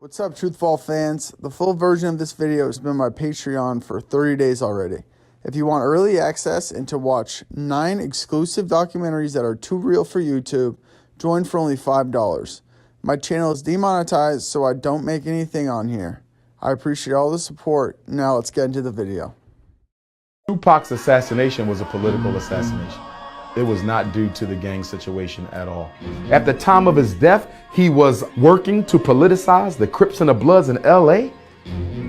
What's up, Truthfall fans? The full version of this video has been on my Patreon for 30 days already. If you want early access and to watch 9 exclusive documentaries that are too real for YouTube, join for only $5. My channel is demonetized, so I don't make anything on here. I appreciate all the support. Now let's get into the video. Tupac's assassination was a political assassination. It was not due to the gang situation at all. At the time of his death, he was working to politicize the Crips and the Bloods in LA.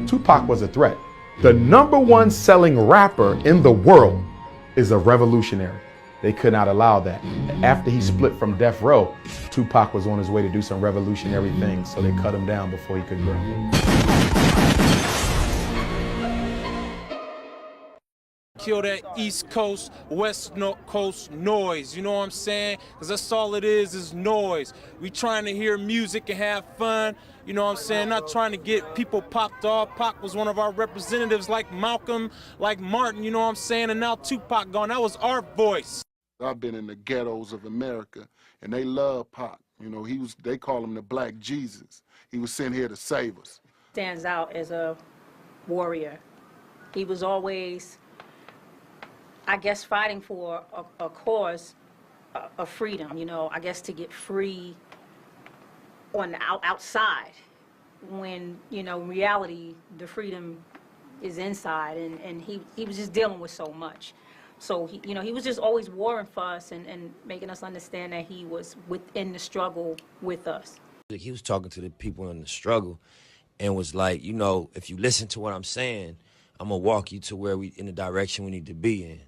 Tupac was a threat. The #1 selling rapper in the world is a revolutionary. They could not allow that. After he split from Death Row, Tupac was on his way to do some revolutionary things, so they cut him down before he could grow. Kill that East Coast, West Coast noise, you know what I'm saying? Because that's all it is noise. We trying to hear music and have fun, you know what I'm saying? Not trying to get people popped off. Pac was one of our representatives like Malcolm, like Martin, you know what I'm saying? And now Tupac gone, that was our voice. I've been in the ghettos of America, and they love Pac. You know, they call him the Black Jesus. He was sent here to save us. Stands out as a warrior. He was always, I guess, fighting for a cause of freedom, you know, I guess to get free on the outside when, you know, in reality, the freedom is inside, and he was just dealing with so much. So, he was just always warring for us and making us understand that he was within the struggle with us. He was talking to the people in the struggle and was like, you know, if you listen to what I'm saying, I'm going to walk you to where in the direction we need to be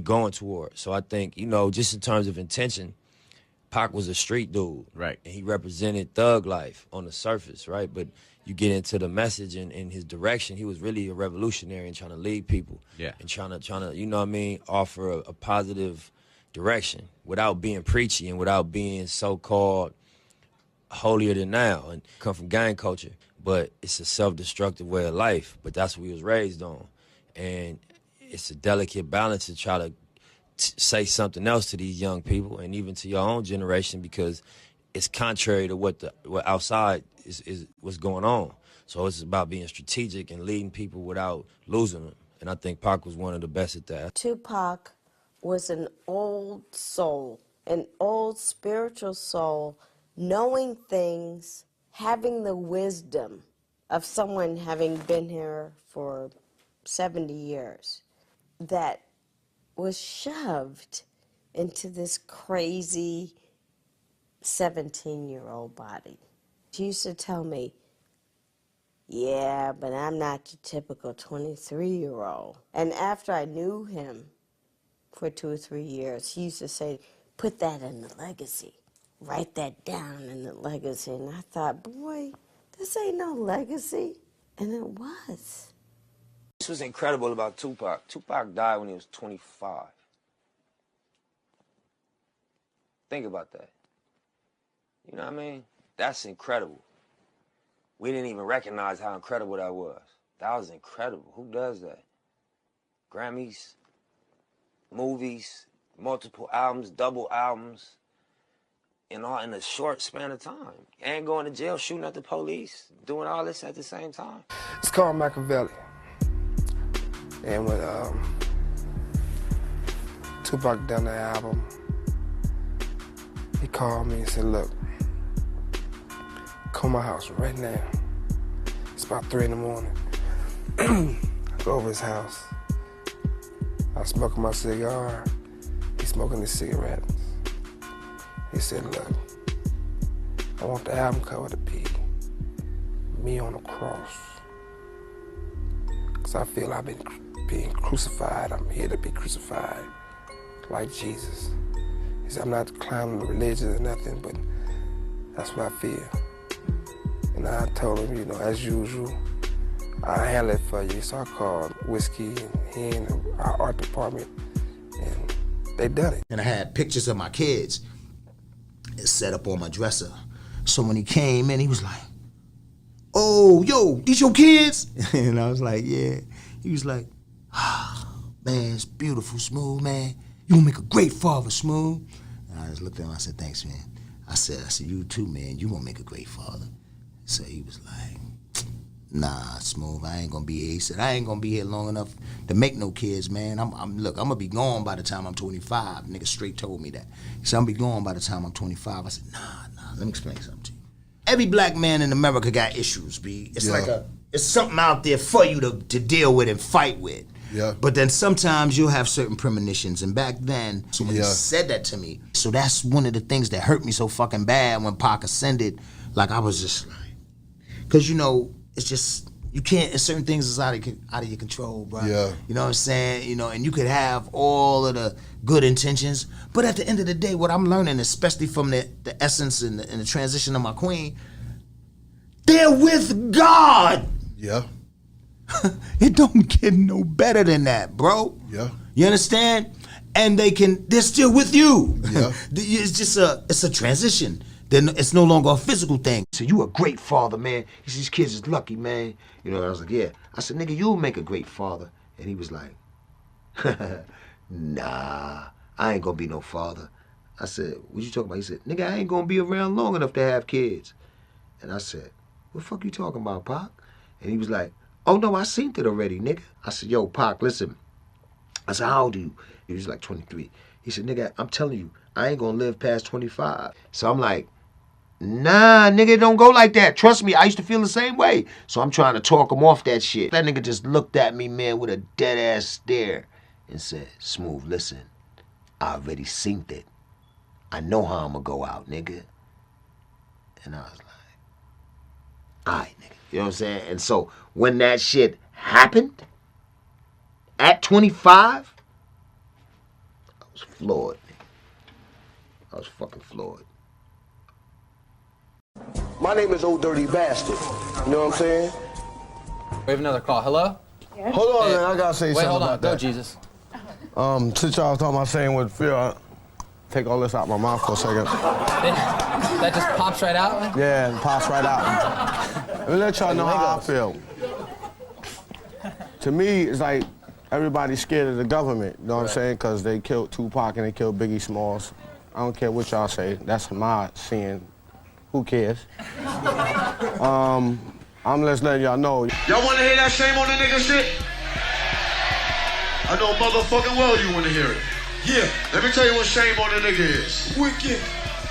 going toward. So I think, you know, just in terms of intention, Pac was a street dude. Right. And he represented thug life on the surface, right? But you get into the message and his direction, he was really a revolutionary and trying to lead people. Yeah. And trying to, you know what I mean, offer a positive direction without being preachy and without being so-called holier than thou and come from gang culture. But it's a self-destructive way of life. But that's what we was raised on. And it's a delicate balance to try to say something else to these young people and even to your own generation, because it's contrary to what outside is what's going on. So it's about being strategic and leading people without losing them. And I think Pac was one of the best at that. Tupac was an old soul, an old spiritual soul, knowing things, having the wisdom of someone having been here for 70 years that was shoved into this crazy 17-year-old body. She used to tell me, yeah, but I'm not your typical 23-year-old. And after I knew him for 2 or 3 years, he used to say, put that in the legacy. Write that down in the legacy. And I thought, boy, this ain't no legacy. And it was. This was incredible about Tupac. Tupac died when he was 25. Think about that. You know what I mean? That's incredible. We didn't even recognize how incredible that was. That was incredible. Who does that? Grammys, movies, multiple albums, double albums, and all in a short span of time. And going to jail, shooting at the police, doing all this at the same time. It's called Machiavelli. And when Tupac done the album, he called me and said, look, come to my house right now. It's about 3 in the morning. I go over his house. I was smoking my cigar. He's smoking his cigarettes. He said, look, I want the album cover to be me on a cross. Because I feel I've been being crucified. I'm here to be crucified like Jesus. He said, I'm not climbing religion or nothing, but that's what I feel. And I told him, you know, as usual, I'll handle it for you. So I called Whiskey and he and our art department, and they done it. And I had pictures of my kids set up on my dresser. So when he came in, he was like, oh, yo, these your kids? And I was like, yeah. He was like, man, it's beautiful, Smooth, man. You gonna make a great father, Smooth. And I just looked at him, I said, thanks, man. I said, you too, man. You gonna make a great father. So he was like, nah, Smooth, I ain't gonna be here. He said, I ain't gonna be here long enough to make no kids, man. Look, I'm gonna be gone by the time I'm 25. Nigga straight told me that. He said, I'm gonna be gone by the time I'm 25. I said, nah, let me explain something to you. Every black man in America got issues, B. It's like it's something out there for you to deal with and fight with. Yeah. But then sometimes you'll have certain premonitions. And back then, somebody said that to me. So that's one of the things that hurt me so fucking bad when Pac ascended. Like, I was just like, because, you know, it's just, you can't, certain things is out of your control, bro. Yeah. You know what I'm saying? You know, and you could have all of the good intentions, but at the end of the day, what I'm learning, especially from the essence and the transition of my queen, they're with God. Yeah. It don't get no better than that, bro. Yeah. You understand? And they're still with you. Yeah. It's just it's a transition. Then it's no longer a physical thing. So you a great father, man. He said, these kids is lucky, man. You know, I was like, yeah. I said, nigga, you'll make a great father. And he was like, nah, I ain't gonna be no father. I said, what you talking about? He said, nigga, I ain't gonna be around long enough to have kids. And I said, what the fuck you talking about, Pac? And he was like, oh no, I seen it already, nigga. I said, yo, Pac, listen. I said, how old are you? He was like 23. He said, nigga, I'm telling you, I ain't gonna live past 25. So I'm like, nah, nigga, don't go like that. Trust me, I used to feel the same way. So I'm trying to talk him off that shit. That nigga just looked at me, man, with a dead-ass stare and said, Smooth, listen, I already seen it. I know how I'm gonna go out, nigga. And I was like, all right, nigga. You know what I'm saying? And so when that shit happened, at 25, I was floored, nigga. I was fucking floored. My name is Old Dirty Bastard. You know what I'm saying? We have another call. Hello? Yes. Hold on, man. I gotta say something hold on. about Go, that. Jesus. Since y'all was talking about saying with fear, take all this out my mouth for a second. That just pops right out? Yeah, it pops right out. Let me let y'all know how I feel. To me, it's like everybody's scared of the government, you know what I'm saying? Because they killed Tupac and they killed Biggie Smalls. I don't care what y'all say. That's my seeing. Who cares? I'm just letting y'all know. Y'all wanna hear that shame on the nigga shit? I know motherfucking well you wanna hear it. Yeah. Let me tell you what shame on the nigga is. Wicked.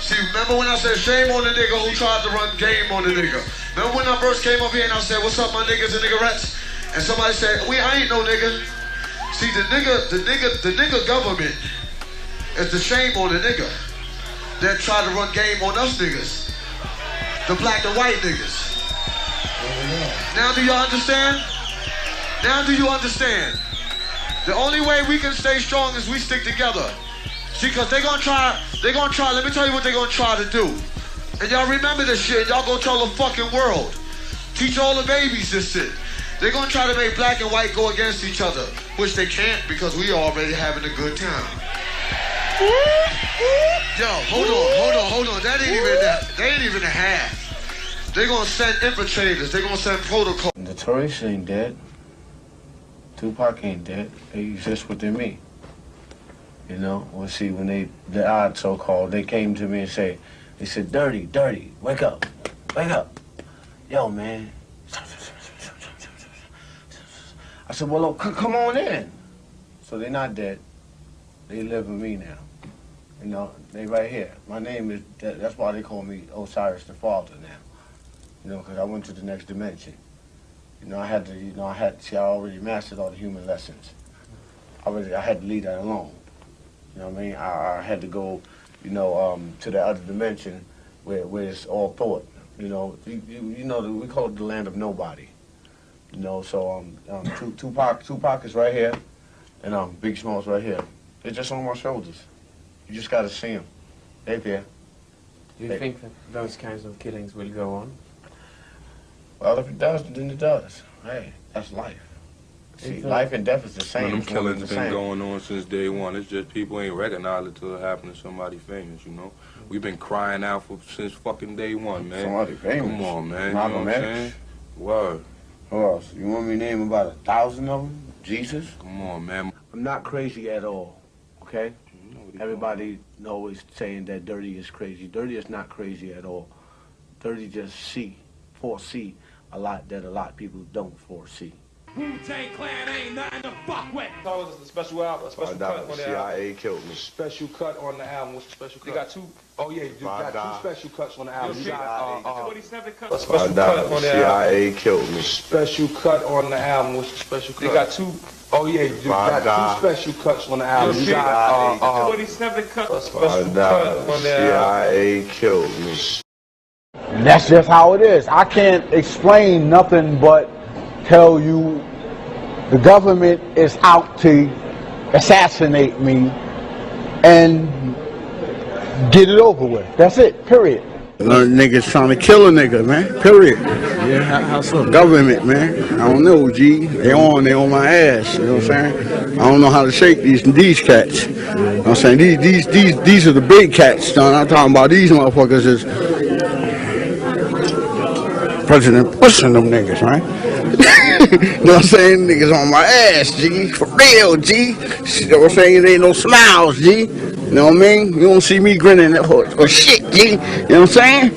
See, remember when I said shame on the nigga who tried to run game on the nigga? Remember when I first came up here and I said, what's up my niggas and niggerettes? And somebody said, I ain't no nigga. See, the nigga government is the shame on the nigga that tried to run game on us niggas. The black and white niggas. Now do y'all understand? Now do you understand? The only way we can stay strong is we stick together. See, cause they gonna try, let me tell you what they gonna try to do. And y'all remember this shit, y'all go tell the fucking world. Teach all the babies this shit. They're gonna try to make black and white go against each other, which they can't because we already having a good time. Yo, hold on. That ain't even a half. They gonna send infiltrators. They gonna send protocol. The Notorious ain't dead. Tupac ain't dead. They exist within me. You know. Well, see, when the odds so-called, they came to me and they said, "Dirty, wake up, yo, man." I said, "Well, look, come on in." So they're not dead. They live with me now. You know, they right here. My name is, that's why they call me Osiris the Father now. You know, because I went to the next dimension. You know, I already mastered all the human lessons. I had to leave that alone. You know what I mean? I had to go, you know, to the other dimension where it's all thought. You know, you know, we call it the land of nobody. You know, so Tupac is right here, and Biggie Smalls right here. They're just on my shoulders. You just gotta see them. They're there. Do you think that those kinds of killings will go on? Well, if it does, then it does. Hey, that's life. See, life and death is the same. Them killings been going on since day one. It's just people ain't recognize it till it happened to somebody famous, you know? We've been crying out since fucking day one, man. Somebody famous? Come on, man. Malcolm you know what I'm X? saying? Word. Who else? You want me to name about 1,000 of them? Jesus? Come on, man. I'm not crazy at all, okay? Everybody always saying that Dirty is crazy. Dirty is not crazy at all. Dirty just see foresee a lot of people don't foresee. Wu-Tang Clan ain't nothing to fuck with. That was a special album, a special cut on the CIA album. killed me. Special cut on the album. What's the special cut? You got two. Oh yeah, you got two special cuts on the album. You got 27 cuts. A special cut on the CIA album. killed me. Special cut on the album. What's the special cut? You got two. Oh yeah, you got two special cuts on the album. You got 27 cuts. A special cut on the album. CIA killed me. That's just how it is. I can't explain nothing but tell you the government is out to assassinate me and get it over with. That's it, period. Niggas trying to kill a nigga, man. Period. Yeah, how so? Government, man. I don't know, G. They on my ass. You know what I'm saying? I don't know how to shake these cats. You know what I'm saying? These are the big cats, son. I'm talking about these motherfuckers is President Bush and them niggas, right? You know what I'm saying? Niggas on my ass, G. For real, G. You know what I'm saying? It ain't no smiles, G. You know what I mean? You don't see me grinning or shit, G. You know what I'm saying?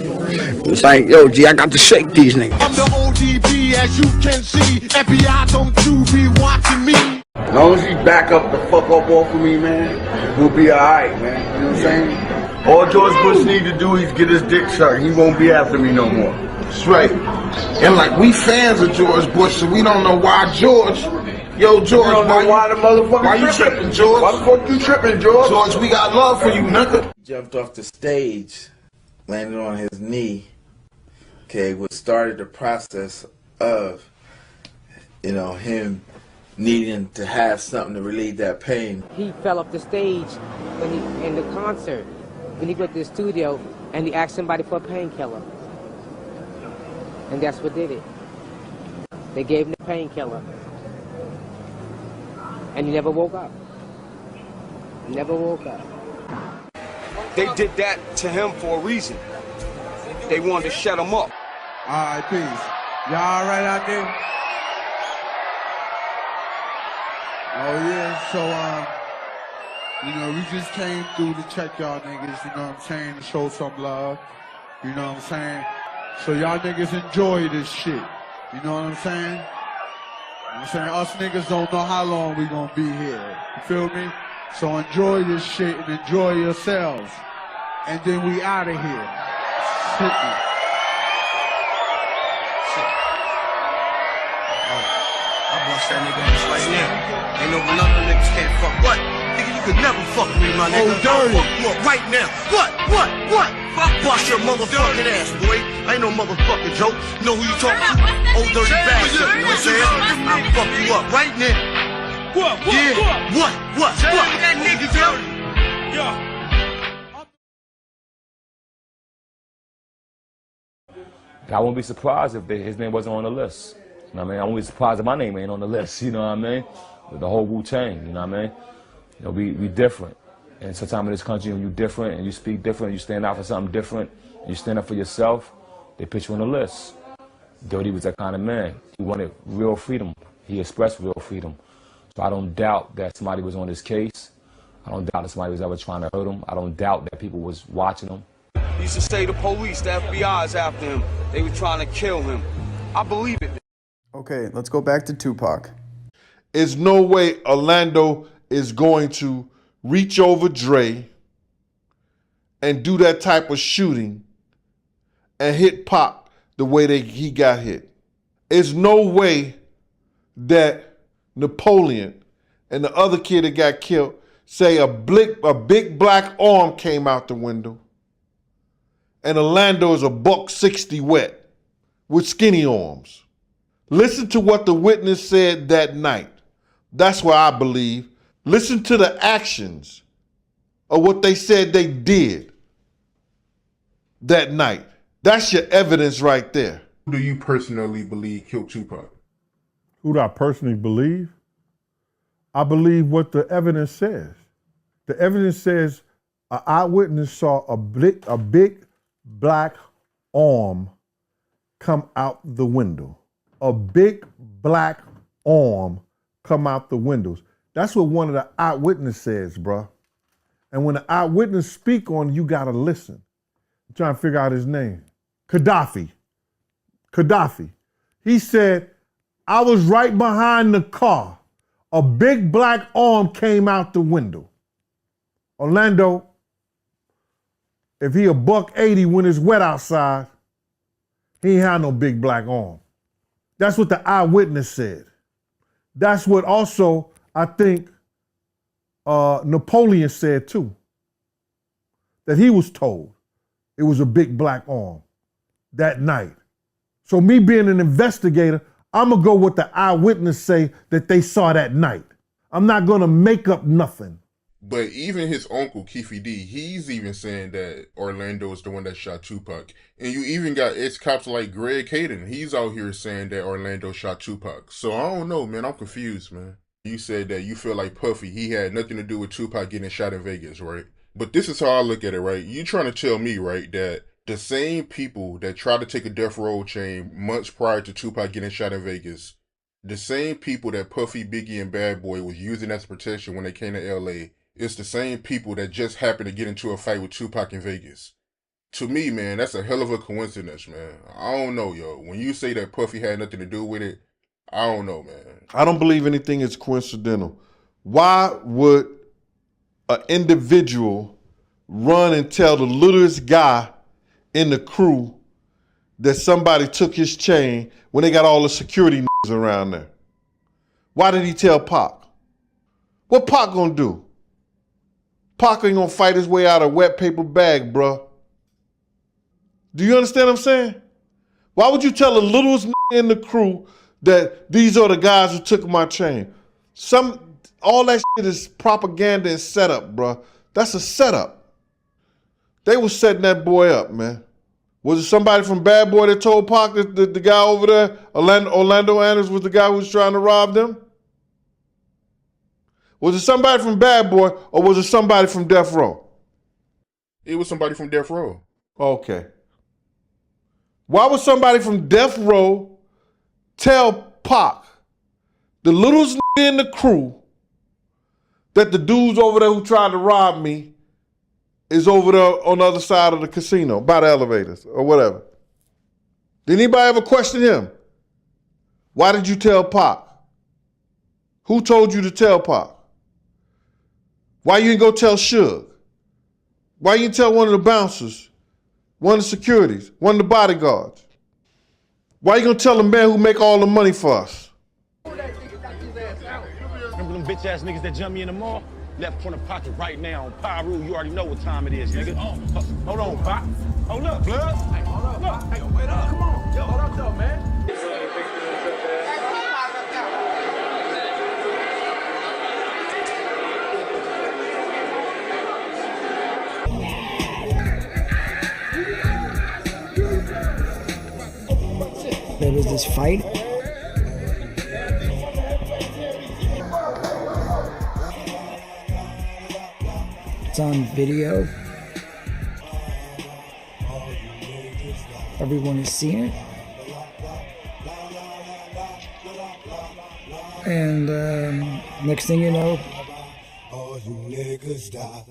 It's like, yo, G, I got to shake these niggas. I'm the ODB, as you can see. FBI, don't you be watching me. As long as he back up the fuck up off of me, man, we'll be alright, man. You know what I'm saying? All George Bush need to do is get his dick sucked. He won't be after me no more. That's right. And like, we fans of George Bush, so we don't know why George. Yo, George, why the motherfucker why you tripping, George? Why the fuck you tripping, George? George, we got love for you, nigga. Jumped off the stage, landed on his knee, okay, which started the process of, you know, him needing to have something to relieve that pain. He fell off the stage when he in the concert, when he went to the studio and he asked somebody for a painkiller. And that's what did it. They gave him the painkiller. And he never woke up. Never woke up. They did that to him for a reason. They wanted to shut him up. All right, peace. Y'all all right out there? Oh yeah, so you know, we just came through to check y'all niggas, you know what I'm saying, to show some love, you know what I'm saying? So y'all niggas enjoy this shit, you know what I'm saying? You know what I'm saying? Us niggas don't know how long we gonna be here, you feel me? So enjoy this shit and enjoy yourselves. And then we out of here. Hit me. I bust that nigga ass right now. Ain't no none of them niggas can't fuck. What? Nigga, you could never fuck with me, my nigga. Oh, dirty. I'll fuck you up right now. What? Fuck bust your motherfucking ass, boy. I ain't no motherfucking joke. You know who you talking to? Old dirty bastard. You know what I'm saying? I'll fuck you up right now. What? That nigga dirty. Yeah. I wouldn't be surprised if his name wasn't on the list. You know what I mean? I wouldn't be surprised if my name ain't on the list, you know what I mean? With the whole Wu-Tang, you know what I mean? You know, we different. And sometimes in this country, when you're different and you speak different, you stand out for something different, and you stand up for yourself, they put you on the list. Dirty was that kind of man. He wanted real freedom. He expressed real freedom. So I don't doubt that somebody was on his case. I don't doubt that somebody was ever trying to hurt him. I don't doubt that people was watching him. He used to say the police, the FBI is after him. They were trying to kill him. I believe it. Okay, let's go back to Tupac. There's no way Orlando is going to reach over Dre and do that type of shooting and hit Pac the way he got hit. There's no way that Napoleon and the other kid that got killed say a big black arm came out the window and Orlando is a $160 wet with skinny arms. Listen to what the witness said that night. That's what I believe. Listen to the actions of what they said they did that night. That's your evidence right there. Who do you personally believe killed Tupac? Who do I personally believe? I believe what the evidence says. The evidence says an eyewitness saw a big black arm come out the window. A big black arm come out the windows. That's what one of the eyewitnesses says, bro. And when the eyewitness speak on, you gotta listen. I'm trying to figure out his name. Gaddafi. Gaddafi. He said, I was right behind the car. A big black arm came out the window. Orlando, if he a $180 when it's wet outside, he ain't had no big black arm. That's what the eyewitness said. That's what also I think Napoleon said too. That he was told it was a big black arm that night. So me being an investigator, I'm gonna go with the eyewitness say that they saw that night. I'm not gonna make up nothing. But even his uncle, Keefe D, he's even saying that Orlando is the one that shot Tupac. And you even got ex-cops like Greg Hayden. He's out here saying that Orlando shot Tupac. So I don't know, man. I'm confused, man. You said that you feel like Puffy, he had nothing to do with Tupac getting shot in Vegas, right? But this is how I look at it, right? You trying to tell me, right, that the same people that tried to take a death row chain months prior to Tupac getting shot in Vegas, the same people that Puffy, Biggie, and Bad Boy was using as protection when they came to LA, it's the same people that just happened to get into a fight with Tupac in Vegas. To me, man, that's a hell of a coincidence, man. I don't know, yo. When you say that Puffy had nothing to do with it, I don't know, man. I don't believe anything is coincidental. Why would an individual run and tell the littlest guy in the crew that somebody took his chain when they got all the security around there? Why did he tell Pac? What Pac gonna do? Pac ain't gonna fight his way out of a wet paper bag, bruh. Do you understand what I'm saying? Why would you tell the littlest in the crew that these are the guys who took my chain? All that shit is propaganda and setup, bruh. That's a setup. They was setting that boy up, man. Was it somebody from Bad Boy that told Pac that the guy over there, Orlando Anderson, was the guy who was trying to rob them? Was it somebody from Bad Boy or was it somebody from Death Row? It was somebody from Death Row. Okay. Why would somebody from Death Row tell Pac, the littlest in the crew, that the dudes over there who tried to rob me is over there on the other side of the casino, by the elevators or whatever? Did anybody ever question him? Why did you tell Pac? Who told you to tell Pac? Why you didn't go tell Suge? Why you didn't tell one of the bouncers, one of the securities, one of the bodyguards? Why you gonna tell the man who make all the money for us? Remember them bitch ass niggas that jumped me in the mall? Left corner pocket right now on Pyru. You already know what time it is, nigga. Hold on, Pop. Hold up, blood. Hey, hold up. Look. Hey, wait up. Come on. Yo, hold up, though, man. There was this fight. It's on video. Everyone has seen it. And next thing you know, all you niggas die.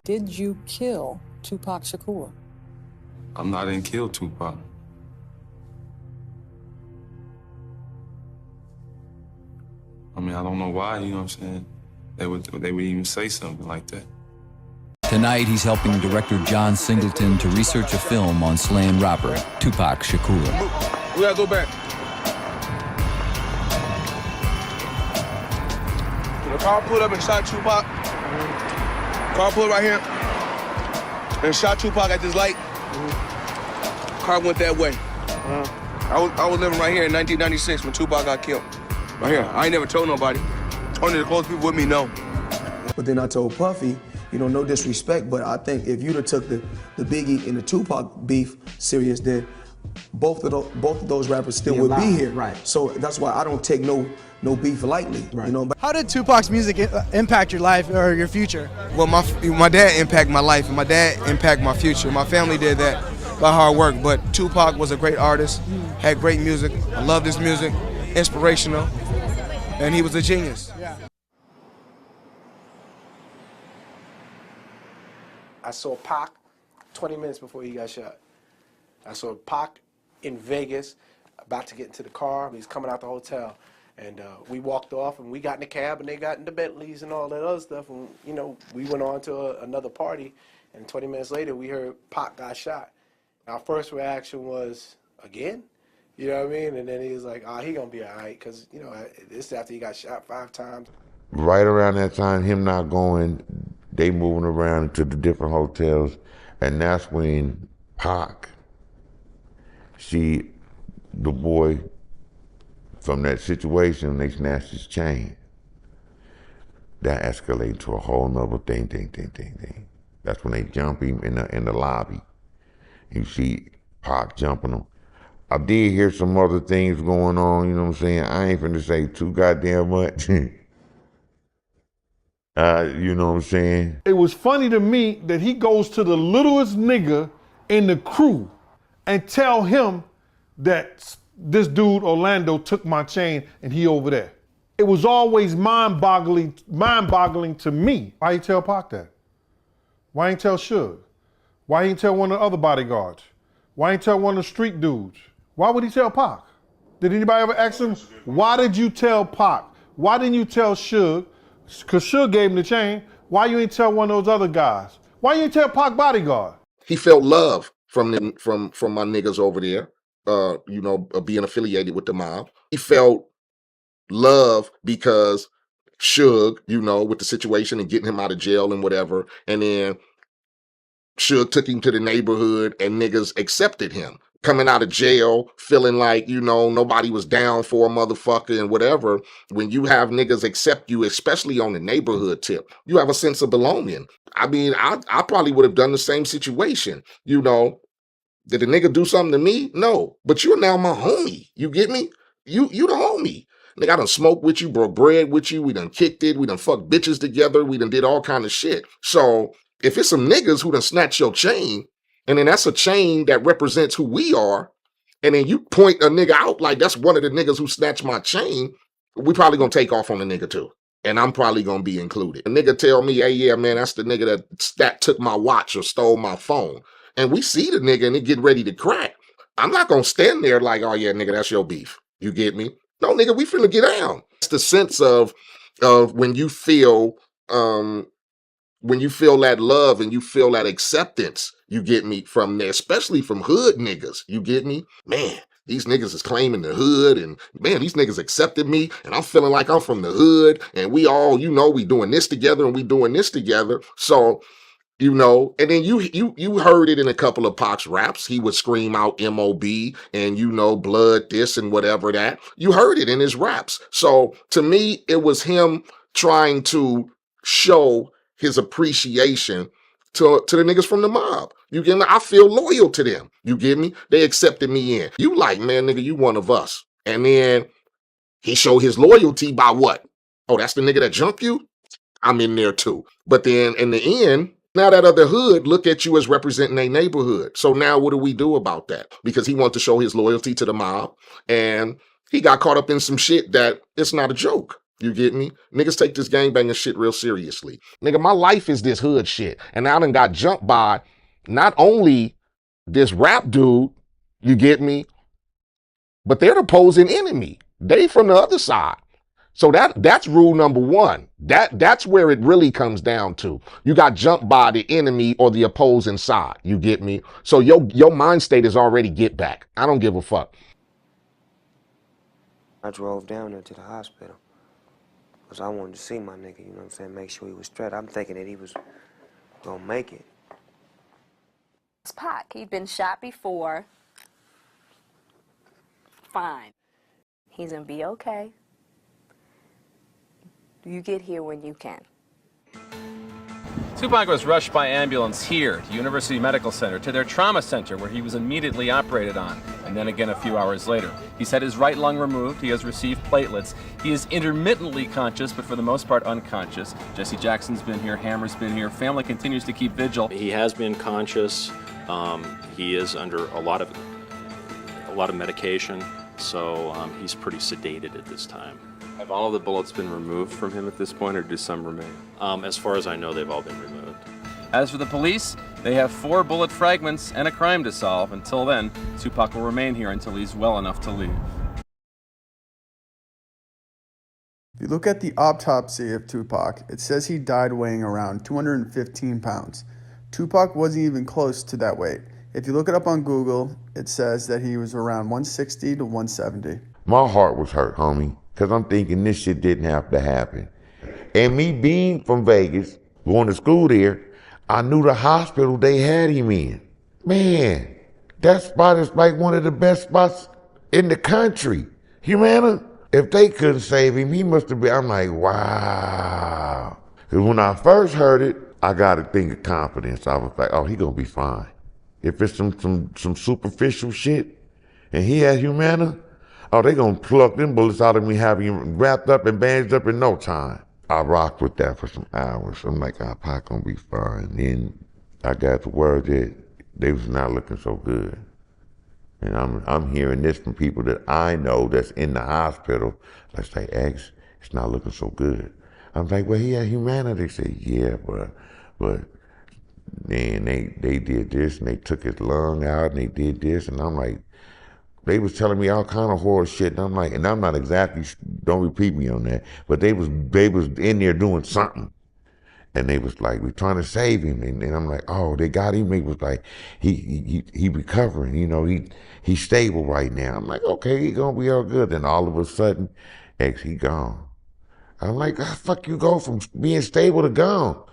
Did you kill Tupac Shakur? I didn't kill Tupac. I mean, I don't know why, you know what I'm saying? They would even say something like that. Tonight, he's helping director John Singleton to research a film on slaying rapper Tupac Shakur. We gotta go back. The car pulled up and shot Tupac. Car pulled right here and shot Tupac at this light. Car went that way. I was living right here in 1996 when Tupac got killed. Right here. I ain't never told nobody. Only the close people with me know. But then I told Puffy, you know, no disrespect, but I think if you'd have took the Biggie and the Tupac beef serious, then both of those rappers still would be here. Right. So that's why I don't take no beef lightly. Right. You know. How did Tupac's music impact your life or your future? Well, my dad impacted my life, and my dad impacted my future. My family did that by hard work, but Tupac was a great artist, had great music. I loved his music, inspirational, and he was a genius. Yeah. I saw Pac 20 minutes before he got shot. I saw Pac in Vegas, about to get into the car. He's coming out the hotel. And we walked off, and we got in the cab, and they got in the Bentleys and all that other stuff. And, you know, we went on to another party, and 20 minutes later, we heard Pac got shot. Our first reaction was, again? You know what I mean? And then he was like, oh, he going to be all right, because, you know, this is after he got shot 5 times. Right around that time, him not going, they moving around to the different hotels, and that's when Pac, the boy, from that situation, they snatched his chain. That escalated to a whole nother thing. That's when they jump him in the lobby. You see Pac jumping him. I did hear some other things going on, you know what I'm saying? I ain't finna say too goddamn much. You know what I'm saying? It was funny to me that he goes to the littlest nigga in the crew and tell him that this dude Orlando took my chain and he over there. It was always mind-boggling to me. Why you tell Pac that? Why ain't tell Suge? Why ain't tell one of the other bodyguards? Why ain't tell one of the street dudes? Why would he tell Pac? Did anybody ever ask him, why did you tell Pac? Why didn't you tell Suge? Because Suge gave him the chain. Why you ain't tell one of those other guys? Why you ain't tell Pac bodyguard? He felt love from my niggas over there. Being affiliated with the mob. He felt love because Suge, with the situation and getting him out of jail and whatever. And then Suge took him to the neighborhood and niggas accepted him. Coming out of jail, feeling like, nobody was down for a motherfucker and whatever. When you have niggas accept you, especially on the neighborhood tip, you have a sense of belonging. I mean, I probably would have done the same situation, Did the nigga do something to me? No. But you're now my homie. You get me? You the homie. Nigga, I done smoked with you, broke bread with you. We done kicked it. We done fucked bitches together. We done did all kind of shit. So if it's some niggas who done snatched your chain, and then that's a chain that represents who we are, and then you point a nigga out like that's one of the niggas who snatched my chain, we probably gonna take off on the nigga too. And I'm probably gonna be included. A nigga tell me, hey, yeah, man, that's the nigga that took my watch or stole my phone. And we see the nigga and it get ready to crack. I'm not gonna stand there like, oh yeah, nigga, that's your beef. You get me? No, nigga, we finna get down. It's the sense of when you feel that love and you feel that acceptance, you get me, from there, especially from hood niggas. You get me? Man, these niggas is claiming the hood, and man, these niggas accepted me, and I'm feeling like I'm from the hood, and we all, we doing this together and we doing this together. So, and then you heard it in a couple of Pac's raps. He would scream out MOB and blood this and whatever that. You heard it in his raps. So to me, it was him trying to show his appreciation to the niggas from the mob. You get me? I feel loyal to them. You get me? They accepted me in. You like, man, nigga, you one of us. And then he showed his loyalty by what? Oh, that's the nigga that jumped you? I'm in there too. But then in the end, now that other hood look at you as representing a neighborhood. So now what do we do about that? Because he wanted to show his loyalty to the mob, and he got caught up in some shit that it's not a joke. You get me? Niggas take this gangbanging shit real seriously. Nigga, my life is this hood shit. And I done got jumped by not only this rap dude, you get me, but they're the opposing enemy. They from the other side. So that's rule number one. That's where it really comes down to. You got jumped by the enemy or the opposing side. You get me? So your mind state is already get back. I don't give a fuck. I drove down there to the hospital because I wanted to see my nigga, you know what I'm saying, make sure he was straight. I'm thinking that he was gonna make it. It's Pac. He'd been shot before. Fine. He's gonna be okay. You get here when you can. Tupac was rushed by ambulance here to University Medical Center to their trauma center where he was immediately operated on, and then again a few hours later. He's had his right lung removed. He has received platelets. He is intermittently conscious, but for the most part unconscious. Jesse Jackson's been here. Hammer's been here. Family continues to keep vigil. He has been conscious. He is under a lot of medication, so he's pretty sedated at this time. Have all of the bullets been removed from him at this point, or do some remain? As far as I know, they've all been removed. As for the police, They have 4 bullet fragments and a crime to solve. Until then, Tupac will remain here until he's well enough to leave. If you look at the autopsy of Tupac, it says he died weighing around 215 pounds. Tupac wasn't even close to that weight. If you look it up on Google, it says that he was around 160 to 170. My heart was hurt, homie, because I'm thinking this shit didn't have to happen. And me being from Vegas, going to school there, I knew the hospital they had him in. Man, that spot is like one of the best spots in the country. Humana, if they couldn't save him, he must have been, I'm like, wow. Because when I first heard it, I got a thing of confidence. I was like, oh, he gonna be fine. If it's some superficial shit, and he had Humana, oh, they gonna pluck them bullets out of me, have him wrapped up and bandaged up in no time. I rocked with that for some hours. I'm like, oh, Pac gonna be fine. Then I got the word that they was not looking so good. And I'm hearing this from people that I know that's in the hospital. Let's say, X, it's not looking so good. I'm like, well, he had Humana. They say, yeah, but then they did this and they took his lung out and they did this. And I'm like, they was telling me all kind of horror shit. And I'm like, and I'm not exactly, don't repeat me on that, but they was in there doing something. And they was like, we're trying to save him. And I'm like, oh, they got him. He was like, he recovering, you know, he's stable right now. I'm like, okay, he gonna be all good. Then all of a sudden, X, he gone. I'm like, how the fuck you go from being stable to gone?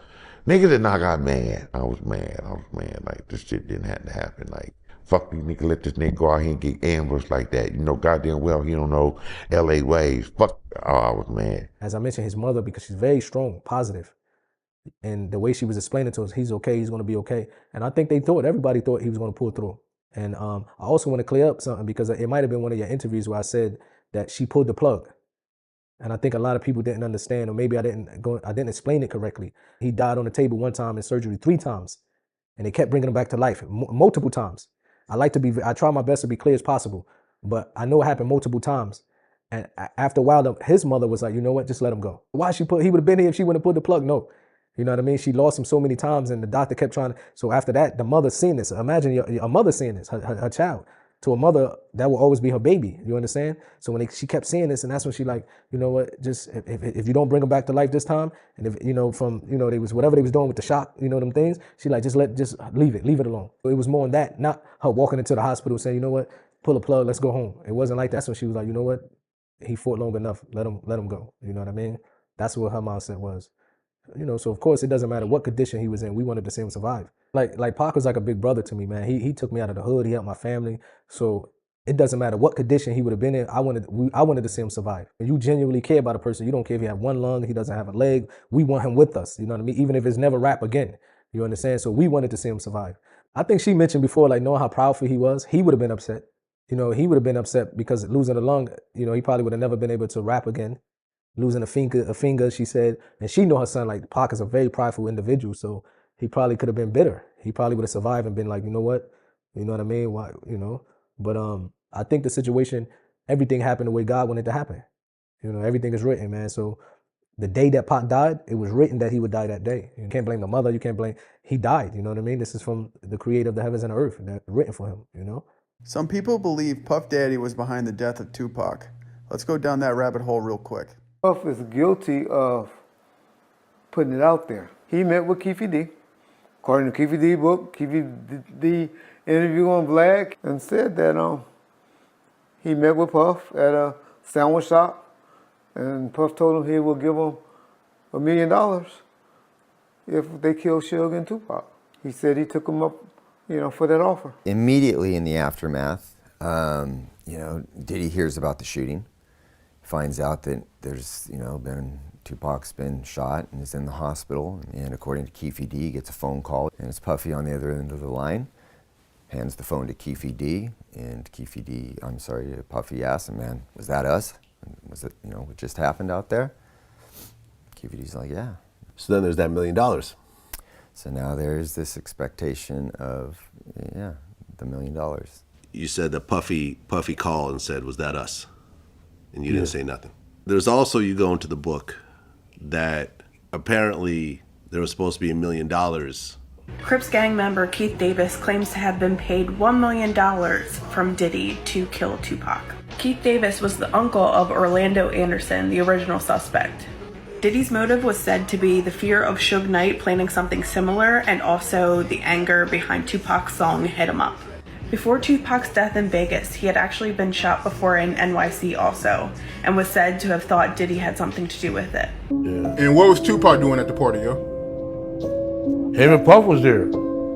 Niggas and I got mad. I was mad. Like, this shit didn't have to happen. Like, fuck these niggas, let this nigga go out here and get ambushed like that. You know, goddamn well, he don't know LA ways. Fuck, oh, I was mad. As I mentioned, his mother, because she's very strong, positive. And the way she was explaining to us, he's okay, he's going to be okay. And I think everybody thought he was going to pull through. And I also want to clear up something, because it might have been one of your interviews where I said that she pulled the plug. And I think a lot of people didn't understand, or maybe I didn't explain it correctly. He died on the table one time in surgery 3 times, and they kept bringing him back to life multiple times. I try my best to be clear as possible, but I know it happened multiple times. And after a while, his mother was like, you know what, just let him go. Why he would have been here if she wouldn't have pulled the plug? No. You know what I mean? She lost him so many times, and the doctor kept trying to. So after that, the mother seen this. Imagine your mother seeing this, her child. To a mother, that will always be her baby. You understand? So when she kept seeing this, and that's when she like, you know what? Just if you don't bring him back to life this time, and if they was whatever they was doing with the shock, them things. She like just leave it alone. It was more on that, not her walking into the hospital saying, you know what? Pull a plug, let's go home. It wasn't like that. That's when she was like, you know what? He fought long enough. Let him go. You know what I mean? That's what her mindset was. So of course it doesn't matter what condition he was in. We wanted to see him survive. Like Pac was like a big brother to me, man. He took me out of the hood. He helped my family. So it doesn't matter what condition he would have been in. I wanted to see him survive. When you genuinely care about a person, you don't care if he have one lung, he doesn't have a leg. We want him with us. You know what I mean? Even if it's never rap again. You understand? So we wanted to see him survive. I think she mentioned before, like knowing how powerful he was, he would have been upset. He would have been upset because losing a lung, he probably would have never been able to rap again. Losing a finger, she said, and she know her son, like Pac is a very prideful individual, so he probably could have been bitter. He probably would have survived and been like, you know what? You know what I mean? Why, But I think the situation, everything happened the way God wanted it to happen. Everything is written, man. So the day that Pac died, it was written that he would die that day. You can't blame the mother. You can't blame, he died. You know what I mean? This is from the creator of the heavens and the earth, that written for him, Some people believe Puff Daddy was behind the death of Tupac. Let's go down that rabbit hole real quick. Puff is guilty of putting it out there. He met with Keefe D. According to Keefe D book, Keefe D interview on Vlad, and said that he met with Puff at a sandwich shop, and Puff told him he would give him $1 million if they killed Suge and Tupac. He said he took him up, for that offer. Immediately in the aftermath, Diddy hears about the shooting. Finds out that there's, Tupac's been shot and is in the hospital. And according to Keefe D, he gets a phone call, and it's Puffy on the other end of the line. Hands the phone to Keefe D, and Puffy asks him, man, was that us? Was it, what just happened out there? Keefe D's like, yeah. So then there's that $1 million. So now there's this expectation of, the $1 million. You said that Puffy called and said, was that us? And you didn't say nothing. There's also, you go into the book, that apparently there was supposed to be $1 million Crips gang member Keith Davis claims to have been paid $1 million from Diddy to kill Tupac. Keith Davis was the uncle of Orlando Anderson, the original suspect. Diddy's motive was said to be the fear of Suge Knight planning something similar, and also the anger behind Tupac's song Hit 'Em Up. Before Tupac's death in Vegas, he had actually been shot before in NYC also, and was said to have thought Diddy had something to do with it. Yeah. And what was Tupac doing at the party, yo? Him and Puff was there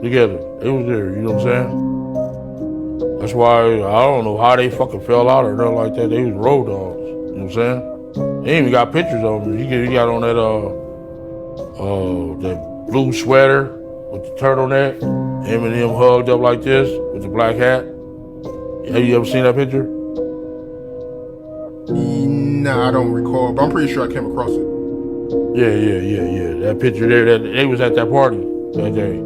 together. They was there, you know what I'm saying? That's why I don't know how they fucking fell out or nothing like that. They was road dogs, you know what I'm saying? They even got pictures of him. He got on that blue sweater with the turtleneck. Him and him hugged up like this with the black hat. Have you ever seen that picture? Nah, I don't recall, but I'm pretty sure I came across it. Yeah. That picture there, they was at that party that day.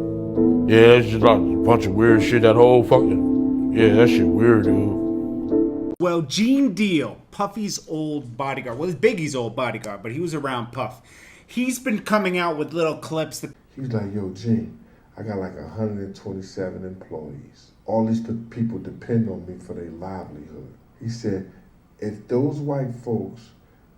Yeah, it's just like a bunch of weird shit. That whole fucking, yeah, that shit weird, dude. Well, Gene Deal, Puffy's old bodyguard, well, it's Biggie's old bodyguard, but he was around Puff. He's been coming out with little clips that... He's like, yo, Gene, I got like 127 employees. All these people depend on me for their livelihood. He said, if those white folks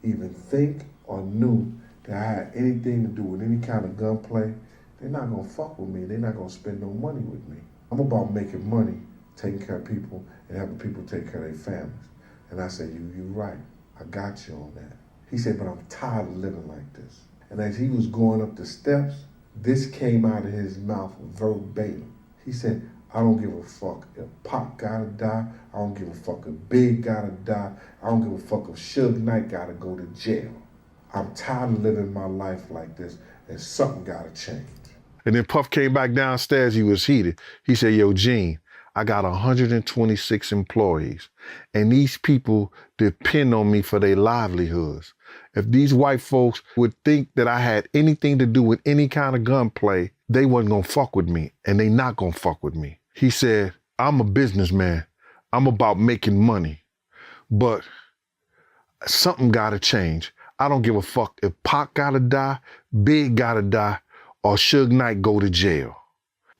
even think or knew that I had anything to do with any kind of gunplay, they're not gonna fuck with me. They're not gonna spend no money with me. I'm about making money, taking care of people, and having people take care of their families. And I said, you're right. I got you on that. He said, but I'm tired of living like this. And as he was going up the steps, this came out of his mouth verbatim. He said, I don't give a fuck if Pac gotta die. I don't give a fuck if Big gotta die. I don't give a fuck if Suge Knight gotta go to jail. I'm tired of living my life like this, and something gotta change. And then Puff came back downstairs, he was heated. He said, yo, Gene, I got 126 employees, and these people depend on me for their livelihoods. If these white folks would think that I had anything to do with any kind of gunplay, they wasn't gonna fuck with me, and they not gonna fuck with me. He said, I'm a businessman. I'm about making money, but something gotta change. I don't give a fuck if Pac gotta die, Big gotta die, or Suge Knight go to jail.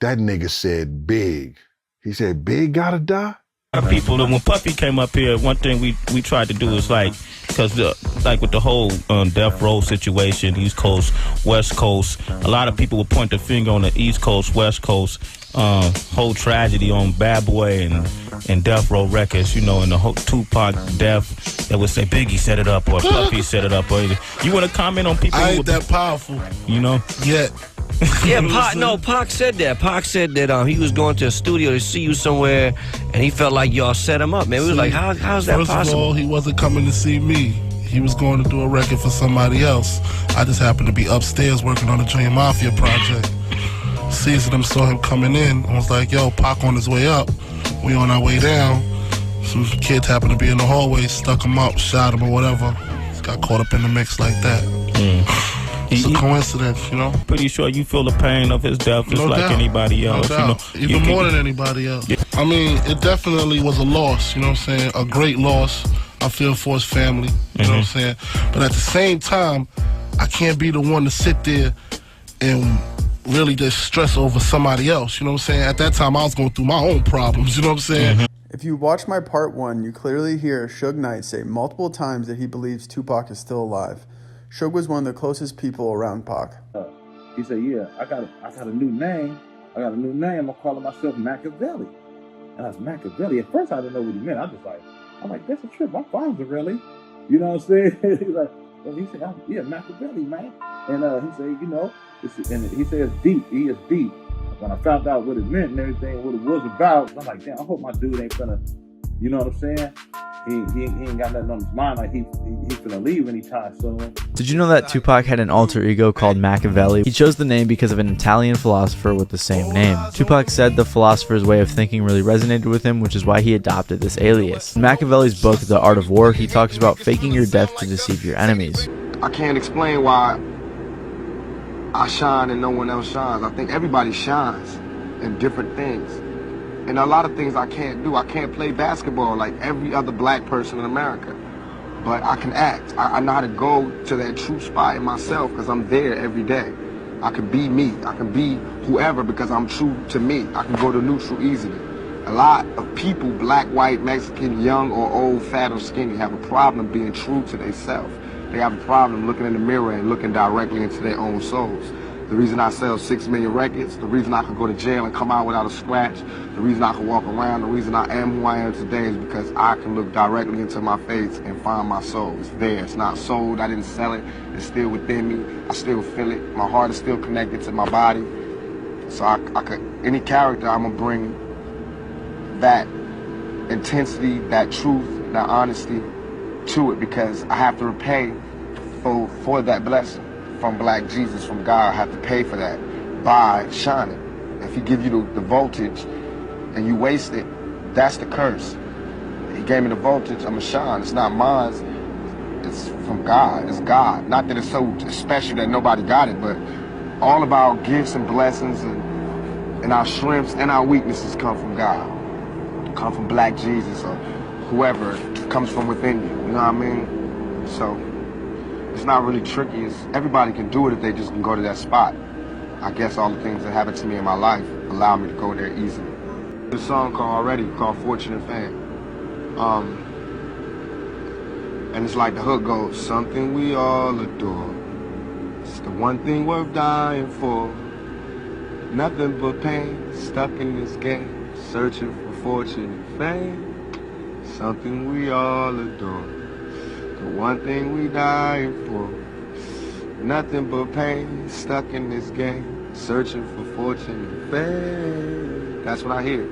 That nigga said Big. He said, Big gotta die? A lot of people, when Puffy came up here, one thing we tried to do is like, because like with the whole death row situation, East Coast, West Coast, a lot of people would point the finger on the East Coast, West Coast, whole tragedy on Bad Boy and Death Row Records, you know, and the whole Tupac death, they would say Biggie set it up or Puffy set it up. Or you want to comment on people? I ain't that powerful, you know? Yet. Yeah, Pac said that. Pac said that he was going to a studio to see you somewhere, and he felt like y'all set him up, man. We was like, how's that possible? First of all, he wasn't coming to see me. He was going to do a record for somebody else. I just happened to be upstairs working on the Junior Mafia project. Seasoned him, saw him coming in, and was like, yo, Pac on his way up. We on our way down. Some kids happened to be in the hallway, stuck him up, shot him or whatever. Just got caught up in the mix like that. It's a coincidence, you know? Pretty sure you feel the pain of his death just like anybody else. No doubt. You know? Even more than anybody else. Yeah. I mean, it definitely was a loss, you know what I'm saying? A great loss. I feel for his family, you know what I'm saying? But at the same time, I can't be the one to sit there and really just stress over somebody else, you know what I'm saying? At that time, I was going through my own problems, you know what I'm saying? If you watch my part 1, you clearly hear Suge Knight say multiple times that he believes Tupac is still alive. Suge was one of the closest people around Pac. He said, yeah, I got a new name. I'm calling myself Machiavelli. And I was Machiavelli. At first, I didn't know what he meant. I'm like, that's a trip. My father really. You know what I'm saying? He's like, well, he said, yeah, Machiavelli, man. And he said, you know, and he said it's deep. He is deep. When I found out what it meant and everything, what it was about, I'm like, damn, I hope my dude ain't gonna, you know what I'm saying? He ain't got nothing on his mind like he's gonna leave anytime soon. Did you know that Tupac had an alter ego called Machiavelli? He chose the name because of an Italian philosopher with the same name. Tupac said the philosopher's way of thinking really resonated with him, which is why he adopted this alias. In Machiavelli's book, The Art of War, he talks about faking your death to deceive your enemies. I can't explain why I shine and no one else shines. I think everybody shines in different things. And a lot of things I can't do. I can't play basketball like every other black person in America. But I can act. I know how to go to that true spot in myself because I'm there every day. I can be me. I can be whoever because I'm true to me. I can go to neutral easily. A lot of people, black, white, Mexican, young or old, fat or skinny, have a problem being true to themselves. They have a problem looking in the mirror and looking directly into their own souls. The reason I sell 6 million records, the reason I could go to jail and come out without a scratch, the reason I can walk around, the reason I am who I am today is because I can look directly into my face and find my soul. It's there. It's not sold. I didn't sell it. It's still within me. I still feel it. My heart is still connected to my body. So I could, any character, I'm going to bring that intensity, that truth, that honesty to it because I have to repay for that blessing. From Black Jesus, from God, I have to pay for that by shining. If he give you the voltage and you waste it, that's the curse. He gave me the voltage, I'm gonna shine. It's not mine, it's from God, it's God. Not that it's so special that nobody got it, but all of our gifts and blessings and our strengths and our weaknesses come from God. Come from Black Jesus or whoever comes from within you, you know what I mean? So, it's not really tricky. Everybody can do it if they just can go to that spot. I guess all the things that happened to me in my life allow me to go there easily. The song called Fortunate Fan. And it's like the hook goes, something we all adore. It's the one thing worth dying for. Nothing but pain, stuck in this game, searching for fortune and fame. Something we all adore. The one thing we dying for, nothing but pain, stuck in this game, searching for fortune and fame. That's what I hear.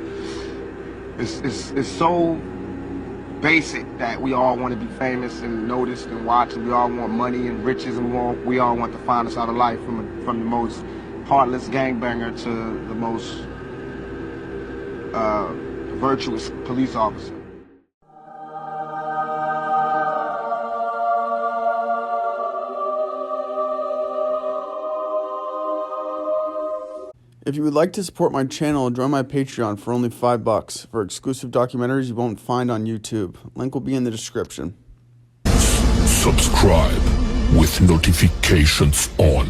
It's so basic that we all want to be famous and noticed and watched. We all want money and riches, and we all want to find us out of life from the most heartless gangbanger to the most virtuous police officer. If you would like to support my channel, join my Patreon for only $5 for exclusive documentaries you won't find on YouTube. Link will be in the description. Subscribe with notifications on.